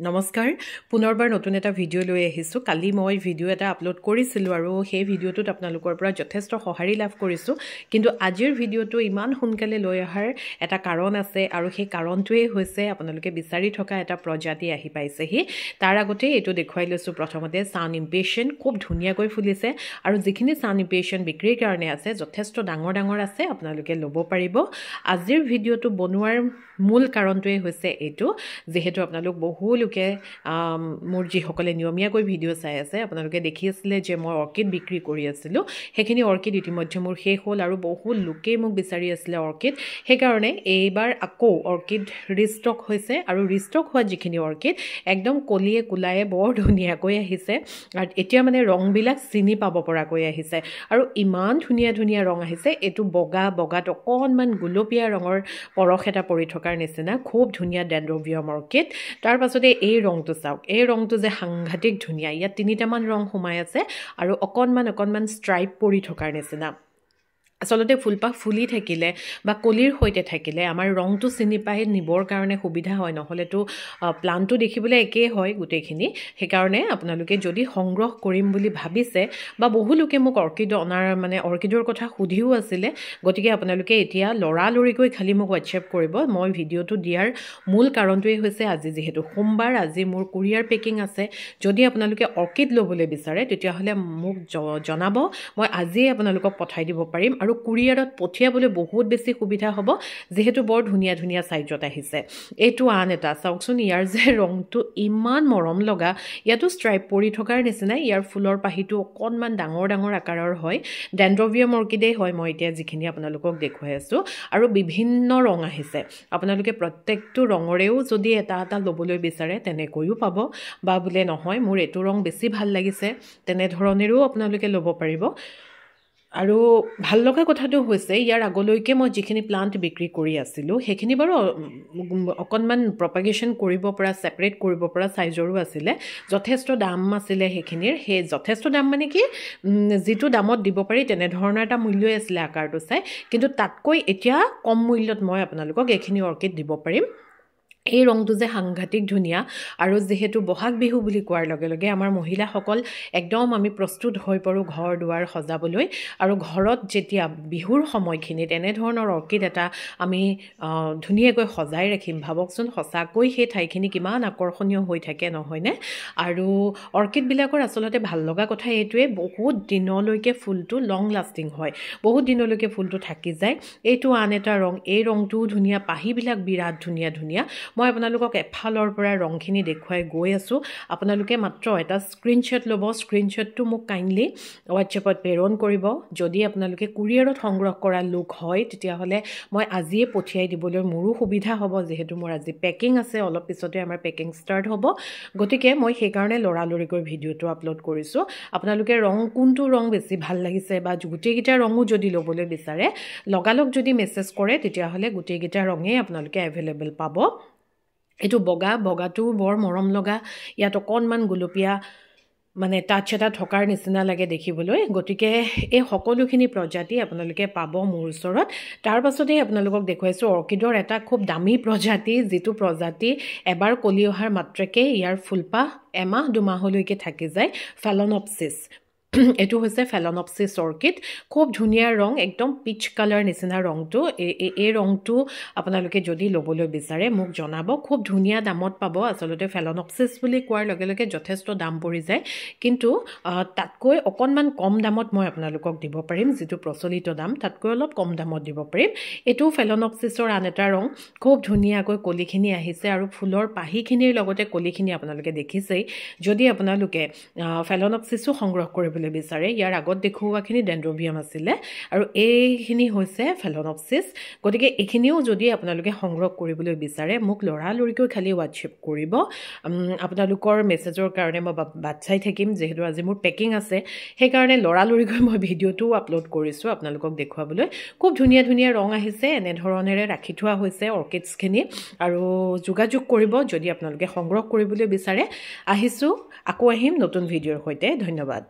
নমস্কাৰ পুনৰবাৰ নতুন এটা ভিডিঅ' লৈ আহিছো কালি মই ভিডিঅ' এটা আপলোড কৰিছিলো আৰু সেই ভিডিঅ'টোত আপোনালোকৰ পৰা যথেষ্ট সঁহাৰি লাভ কৰিছো কিন্তু আজিৰ ভিডিঅ'টো ইমান সোনকালে লৈ অহাৰ এটা কাৰণ আছে আৰু সেই কাৰণটোৱে হৈছে আপোনালোকে বিচাৰি থকা এটা প্ৰজাতি আহি পাইছেহি তাৰ আগতে এইটো দেখুৱাই লৈছো প্ৰথমতে সান ইম্পেশন খুব ধুনীয়াকৈ ফুলিছে আৰু যিখিনি সান ইম্পেশন বিক্ৰীৰ কাৰণে আছে যথেষ্ট ডাঙৰ ডাঙৰ আছে আপোনালোকে ল'ব পাৰিব আজিৰ ভিডিঅ'টো বনোৱাৰ মূল কাৰণটোৱে হৈছে এইটো যেহেতু আপোনালোক বহু লোকে মোৰ যিসকলে নিয়মীয়াকৈ ভিডিঅ' চাই আছে আপোনালোকে দেখি আছিলে যে মই অৰ্কিড বিক্ৰী কৰি আছিলোঁ সেইখিনি অৰ্কিড ইতিমধ্যে মোৰ শেষ হ'ল আৰু বহু লোকে মোক বিচাৰি আছিলে অৰ্কিড সেইকাৰণে এইবাৰ আকৌ অৰ্কিড ৰিষ্টক হৈছে আৰু ৰিষ্টক হোৱা যিখিনি অৰ্কিড একদম কলিয়ে কুলায়ে বৰ ধুনীয়াকৈ আহিছে আৰু এতিয়া মানে ৰংবিলাক চিনি পাব পৰাকৈ আহিছে আৰু ইমান ধুনীয়া ধুনীয়া ৰং আহিছে এইটো বগাত অকণমান গুলপীয়া ৰঙৰ পৰশ এটা পৰি থকাৰ নিচিনা খুব ধুনীয়া ডেনড্ৰবিয়াম অৰ্কিড তাৰ পাছতে এই ৰংটো চাওক এই ৰংটো যে সাংঘাতিক ধুনীয়া ইয়াত তিনিটামান ৰং সোমাই আছে আৰু অকণমান ষ্ট্ৰাইপ পৰি থকাৰ নিচিনা আসলতে ফুলপাহ ফুলি থাকিলে বা কলিৰ হৈতে থাকিলে আমাৰ ৰংটো চিনি পাই নিবৰ কাৰণে সুবিধা হয় নহলেতো প্লান্টটো দেখিবলৈ একেই হয় গুটেইখিনি সেইকাৰণে আপোনালোকে যদি সংগ্ৰহ কৰিম বুলি ভাবিছে বা বহু লোকে মোক অৰ্কিড অনাৰ মানে অৰ্কিডৰ কথা সুধিও আছিলে গতিকে আপোনালোকে এতিয়া লৰালৰিকৈ খালি মোক হোৱাটছএপ কৰিব মই ভিডিঅ'টো দিয়াৰ মূল কাৰণটোৱে হৈছে আজি যেহেতু সোমবাৰ আজি মোৰ কুৰিয়াৰ পেকিং আছে যদি আপোনালোকে অৰ্কিড ল'বলৈ বিচাৰে তেতিয়াহ'লে মোক জনাব মই আজিয়ে আপোনালোকক পঠাই দিব পাৰিম আৰু কুৰিয়াৰত পঠিয়াবলৈ বহুত বেছি সুবিধা হ'ব যেহেতু বৰ ধুনীয়া ধুনীয়া সাইজত আহিছে এইটো আন এটা চাওকচোন ইয়াৰ যে ৰংটো ইমান মৰম লগা ইয়াতো ষ্ট্ৰাইপ পৰি থকাৰ নিচিনা ইয়াৰ ফুলৰ পাহিটো অকণমান ডাঙৰ ডাঙৰ আকাৰৰ হয় ডেনড্ৰবিয়াম অৰ্কিডেই হয় মই এতিয়া যিখিনি আপোনালোকক দেখুৱাই আছো আৰু বিভিন্ন ৰং আহিছে আপোনালোকে প্ৰত্যেকটো ৰঙৰেও যদি এটা এটা ল'বলৈ বিচাৰে তেনেকৈও পাব বা বোলে নহয় মোৰ এইটো ৰং বেছি ভাল লাগিছে তেনেধৰণেৰো আপোনালোকে ল'ব পাৰিব আৰু ভাল লগা কথাটো হৈছে ইয়াৰ আগলৈকে মই যিখিনি প্লান্ট বিক্ৰী কৰি আছিলোঁ সেইখিনি বাৰু অকণমান প্ৰপাগেশ্যন কৰিব পৰা ছেপাৰেট কৰিব পৰা সাইজৰো আছিলে যথেষ্ট দাম আছিলে সেইখিনিৰ সেই যথেষ্ট দাম মানে কি যিটো দামত দিব পাৰি তেনেধৰণৰ এটা মূল্যই আছিলে আকাৰটো চাই কিন্তু তাতকৈ এতিয়া কম মূল্যত মই আপোনালোকক এইখিনি অৰ্কিড দিব পাৰিম এই ৰংটো যে সাংঘাতিক ধুনীয়া আৰু যেহেতু বহাগ বিহু বুলি কোৱাৰ লগে লগে আমাৰ মহিলাসকল একদম আমি প্ৰস্তুত হৈ পৰোঁ ঘৰ দুৱাৰ সজাবলৈ আৰু ঘৰত যেতিয়া বিহুৰ সময়খিনিত এনেধৰণৰ অৰ্কিড এটা আমি ধুনীয়াকৈ সজাই ৰাখিম ভাবকচোন সঁচাকৈ সেই ঠাইখিনি কিমান আকৰ্ষণীয় হৈ থাকে নহয়নে আৰু অৰ্কিডবিলাকৰ আচলতে ভাল লগা কথা এইটোৱে বহুত দিনলৈকে ফুলটো লং লাষ্টিং হয় বহুত দিনলৈকে ফুলটো থাকি যায় এইটো আন এটা ৰং এই ৰংটোও ধুনীয়া পাহিবিলাক বিৰাট ধুনীয়া ধুনীয়া মই আপোনালোকক এফালৰ পৰা ৰংখিনি দেখুৱাই গৈ আছোঁ আপোনালোকে মাত্ৰ এটা স্ক্ৰীনশ্বট ল'ব স্ক্ৰীনশ্বটটো মোক কাইণ্ডলি হোৱাটছএপত প্ৰেৰণ কৰিব যদি আপোনালোকে কুৰিয়াৰত সংগ্ৰহ কৰা লোক হয় তেতিয়াহ'লে মই আজিয়ে পঠিয়াই দিবলৈ মোৰো সুবিধা হ'ব যিহেতু মোৰ আজি পেকিং আছে অলপ পিছতে আমাৰ পেকিং ষ্টাৰ্ট হ'ব গতিকে মই সেইকাৰণে লৰালৰিকৈ ভিডিঅ'টো আপলোড কৰিছোঁ আপোনালোকে কোনটো ৰং বেছি ভাল লাগিছে বা গোটেইকেইটা ৰঙো যদি ল'বলৈ বিচাৰে লগালগ যদি মেছেজ কৰে তেতিয়াহ'লে গোটেইকেইটা ৰঙেই আপোনালোকে এভেইলেবল পাব এইটো বগাটো বৰ মৰম লগা ইয়াত অকণমান গুলপীয়া মানে টাচ এটা থকাৰ নিচিনা লাগে দেখিবলৈ গতিকে এই সকলোখিনি প্ৰজাতি আপোনালোকে পাব মোৰ ওচৰত তাৰ পাছতে আপোনালোকক দেখুৱাইছোঁ অৰ্কিডৰ এটা খুব দামী প্ৰজাতি যিটো প্ৰজাতি এবাৰ কলি অহাৰ মাত্ৰকে ইয়াৰ ফুলপাহ এমাহ দুমাহলৈকে থাকি যায় ফেলনপচিছ এইটো হৈছে ফেলনপচিছ অৰ্কিড খুব ধুনীয়া ৰং একদম পিচ কালাৰ নিচিনা ৰংটো এই ৰংটো আপোনালোকে যদি ল'বলৈ বিচাৰে মোক জনাব খুব ধুনীয়া দামত পাব আচলতে ফেলনপচিছ বুলি কোৱাৰ লগে লগে যথেষ্ট দাম পৰি যায় কিন্তু তাতকৈ অকণমান কম দামত মই আপোনালোকক দিব পাৰিম যিটো প্ৰচলিত দাম তাতকৈ অলপ কম দামত দিব পাৰিম এইটো ফেলনপচিছৰ আন এটা ৰং খুব ধুনীয়াকৈ কলিখিনি আহিছে আৰু ফুলৰ পাহিখিনিৰ লগতে কলিখিনি আপোনালোকে দেখিছেই যদি আপোনালোকে ফেলনপচিছো সংগ্ৰহ কৰিব বিচাৰে ইয়াৰ আগত দেখুওৱাখিনি ডেনড্ৰবিয়াম আছিলে আৰু এইখিনি হৈছে ফেলনপচিছ গতিকে এইখিনিও যদি আপোনালোকে সংগ্ৰহ কৰিবলৈ বিচাৰে মোক লৰালৰিকৈ খালি হোৱাটছএপ কৰিব আপোনালোকৰ মেছেজৰ কাৰণে মই বাট চাই থাকিম যিহেতু আজি মোৰ পেকিং আছে সেইকাৰণে লৰালৰিকৈ মই ভিডিঅ'টো আপলোড কৰিছোঁ আপোনালোকক দেখুৱাবলৈ খুব ধুনীয়া ধুনীয়া ৰং আহিছে এনেধৰণেৰে ৰাখি থোৱা হৈছে অৰ্কিডছখিনি আৰু যোগাযোগ কৰিব যদি আপোনালোকে সংগ্ৰহ কৰিবলৈ বিচাৰে আহিছোঁ আকৌ আহিম নতুন ভিডিঅ'ৰ সৈতে ধন্যবাদ